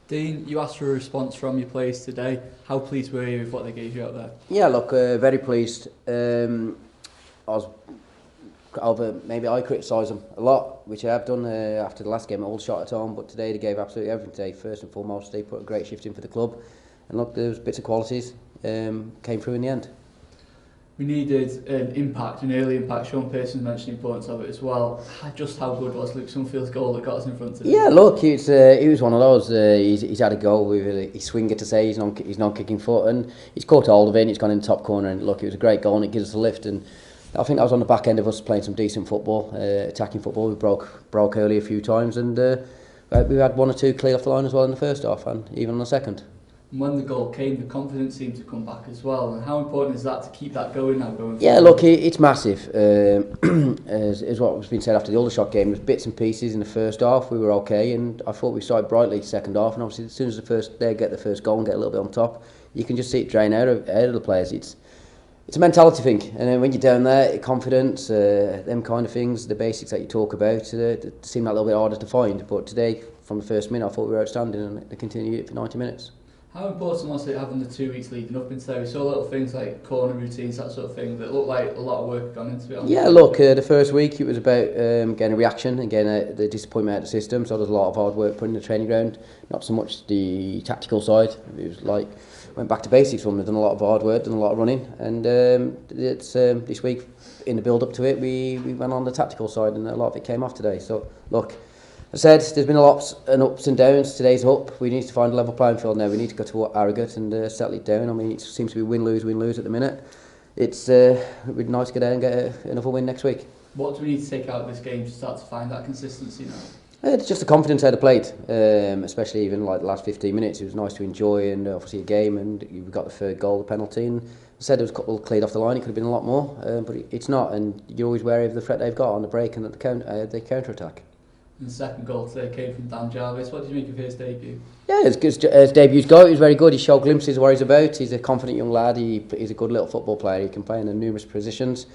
Dean, you asked for a response from your players today. How pleased were you with what they gave you out there? Yeah, look, very pleased. I was maybe I criticise them a lot, which I have done after the last game at Aldershot at home, but today they gave absolutely everything today. First and foremost, they put a great shift in for the club, and look, there was bits of qualities came through in the end. We needed an early impact. Sean Pearson's mentioned the importance of it as well. Just how good was Luke Sumfield's goal that got us in front today? Yeah, look, he was one of those. He's had a goal with his swinger to say he's non kicking foot, and he's caught hold of it. And he's gone in the top corner, and look, it was a great goal, and it gives us a lift. And I think that was on the back end of us playing some decent football, attacking football. We broke early a few times, and we had one or two clear off the line as well in the first half, and even in the second. And when the goal came, the confidence seemed to come back as well. And how important is that to keep that going now? Yeah, look, it's massive. As what was being said after the Aldershot game, there was bits and pieces in the first half. We were okay, and I thought we started brightly second half. And obviously, as soon as they get the first goal and get a little bit on top, you can just see it drain out of the players. It's a mentality thing, and then when you're down there, confidence, them kind of things, the basics that you talk about, seem that little bit harder to find. But today, from the first minute, I thought we were outstanding, and they continued it for 90 minutes. How important was it having the 2 weeks leading up into there? We saw little things like corner routines, that sort of thing, that looked like a lot of work had gone into it. Yeah, look, the first week it was about getting a reaction and getting the disappointment out of the system, so there's a lot of hard work put in the training ground, not so much the tactical side. It was like, went back to basics for them. They've done a lot of hard work, done a lot of running, and it's this week, in the build-up to it, we went on the tactical side, and a lot of it came off today. So, look, I said there's been a lot of ups and downs. Today's up. We need to find a level playing field now. We need to go to Harrogate and settle it down. I mean, it seems to be win-lose at the minute. It'd be nice to get out and get another win next week. What do we need to take out of this game to start to find that consistency now? It's just the confidence how they played, especially even like the last 15 minutes. It was nice to enjoy, and obviously a game, and we got the third goal, the penalty, and I said there was a couple cleared off the line. It could have been a lot more, but it's not, and you're always wary of the threat they've got on the break and at the counter-attack. And the second goal today came from Dan Jarvis. What did you make of his debut? Yeah, his debut's go. He was very good. He showed glimpses of what he's about. He's a confident young lad. He's a good little football player. He can play in numerous positions.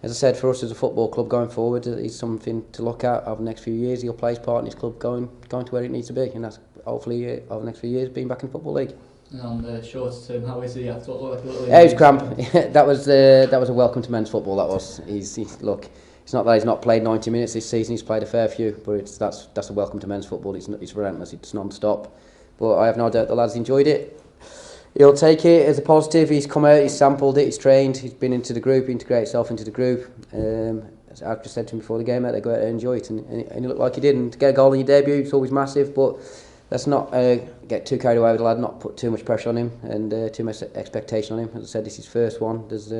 As I said, for us as a football club going forward, he's something to look at over the next few years. He'll play his part in his club going to where it needs to be, and that's hopefully over the next few years being back in the Football League. And on the shorter term, how is he? I thought it looked like a little. Yeah, he's cramp. that was a welcome to men's football. That was. Look. It's not that he's not played 90 minutes this season. He's played a fair few, but that's a welcome to men's football. It's relentless. It's non-stop. But I have no doubt the lads enjoyed it. He'll take it as a positive. He's come out, he's sampled it, he's trained, he's been into the group, integrated himself into the group. As I've just said to him before the game, they go out and enjoy it, and he looked like he did. And to get a goal in your debut, it's always massive, but let's not get too carried away with the lad, not put too much pressure on him and too much expectation on him. As I said, this is his first one. There's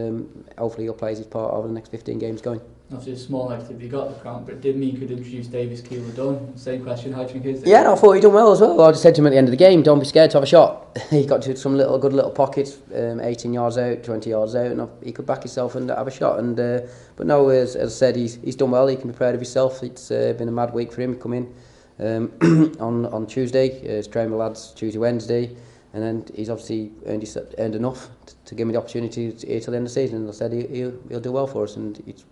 hopefully he'll play his part over the next 15 games going. Obviously a small negative, he got the cramp, but it did mean he could introduce Davis Keeler-Dunn. Same question, how do you think his? Yeah, no, I thought he done well as well. I just said to him at the end of the game, don't be scared to have a shot. He got to some good little pockets, 18 yards out, 20 yards out, and he could back himself and have a shot. And but no, as I said, he's done well. He can be proud of himself. It's been a mad week for him. He come in on Tuesday, he's training with lads Tuesday, Wednesday, and then he's obviously earned enough to give me the opportunity here till the end of the season. And I said he'll do well for us, and it's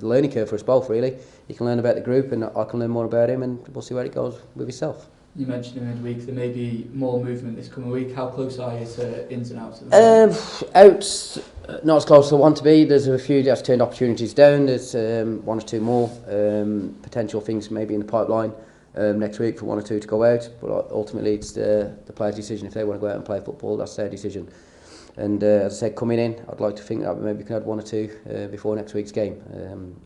a learning curve for us both really. He can learn about the group, and I can learn more about him, and we'll see where it goes with himself. You mentioned in midweek there may be more movement this coming week. How close are you to ins and outs? Outs, not as close as I want to be. There's a few that's turned opportunities down. There's one or two more potential things maybe in the pipeline next week for one or two to go out, but ultimately it's the player's decision. If they want to go out and play football, that's their decision. And as I said, coming in, I'd like to think that maybe we can add one or two before next week's game.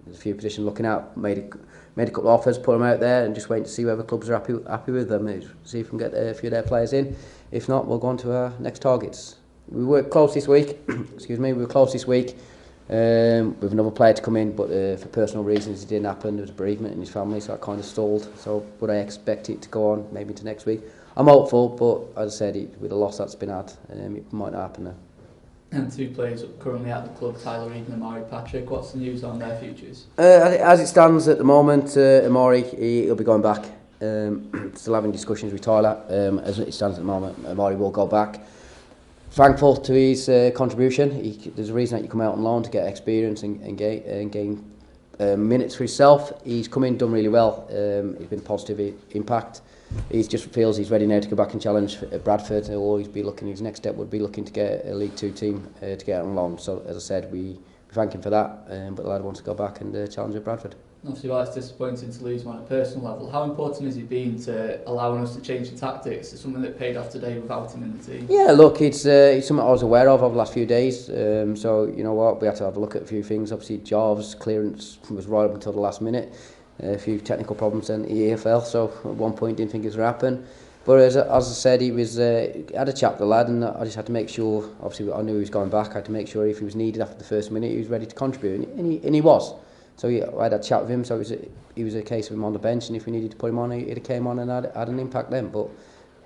There's a few positions looking out, made a couple of offers, put them out there, and just waiting to see whether clubs are happy with them. See if we can get a few of their players in. If not, we'll go on to our next targets. We were close this week. Excuse me, we were close this week with another player to come in, but for personal reasons it didn't happen. There was a bereavement in his family, so that kind of stalled. So, but I expect it to go on maybe into next week. I'm hopeful, but as I said, with the loss that's been had, it might not happen now. And two players currently at the club, Tyler Reid and Amari Patrick. What's the news on their futures? As it stands at the moment, Amari he'll be going back. Still having discussions with Tyler. As it stands at the moment, Amari will go back. Thankful to his contribution. There's a reason that you come out on loan to get experience and gain minutes for himself. He's come in, done really well. He's been a positive impact. He just feels he's ready now to go back and challenge Bradford. He'll always be looking, his next step would be looking to get a League Two team to get on loan. So as I said, we thank him for that, but the lad wants to go back and challenge at Bradford. Obviously, while it's disappointing to lose him on a personal level, how important has he been to allowing us to change the tactics? It's something that paid off today without him in the team. Yeah, look, it's something I was aware of over the last few days. So, you know what, we had to have a look at a few things. Obviously, Jarve's clearance was right up until the last minute. A few technical problems in the EFL, so at one point didn't think it was going to happen. But as I said, he was had a chat with the lad, and I just had to make sure, obviously I knew he was going back, I had to make sure if he was needed after the first minute, he was ready to contribute, and he was. So I had a chat with him, so it was a case of him on the bench, and if we needed to put him on, he'd have came on and had an impact then. But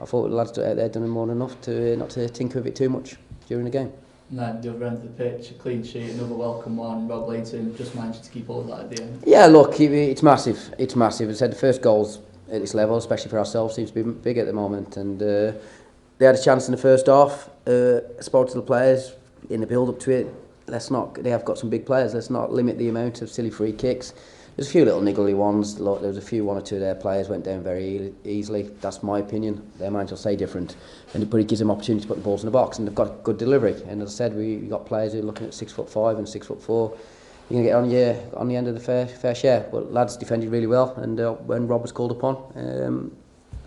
I thought the lads out there done more than enough to not to tinker with it too much during the game. And then the other end of the pitch, a clean sheet, another welcome one. Rob Layton just managed to keep all of that at the end. Yeah, look, it's massive. It's massive. As I said, the first goals at this level, especially for ourselves, seems to be big at the moment. And they had a chance in the first half. I spoke to the players in the build-up to it. They have got some big players. Let's not limit the amount of silly free kicks. There's a few little niggly ones. Look, there was a few, one or two of their players went down very easily. That's my opinion. Their minds will say different. But it gives them opportunity to put the balls in the box, and they've got good delivery. And as I said, we got players who are looking at 6'5" and 6'4". You're going to get on the end of the fair share. But lads defended really well, and when Rob was called upon,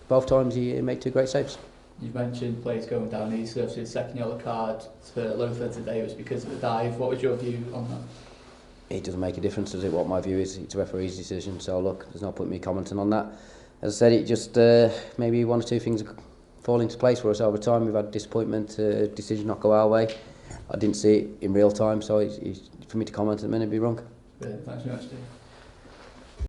both times he made two great saves. You've mentioned players going down easily. Obviously, the second yellow card for Luther today was because of the dive. What was your view on that? It doesn't make a difference, does it? What my view is, it's a referee's decision. So look, there's no point me commenting on that. As I said, it just maybe one or two things fall into place for us over time. We've had disappointment, decision not go our way. I didn't see it in real time, so for me to comment at the minute would be wrong. Brilliant. Thanks very much, Steve.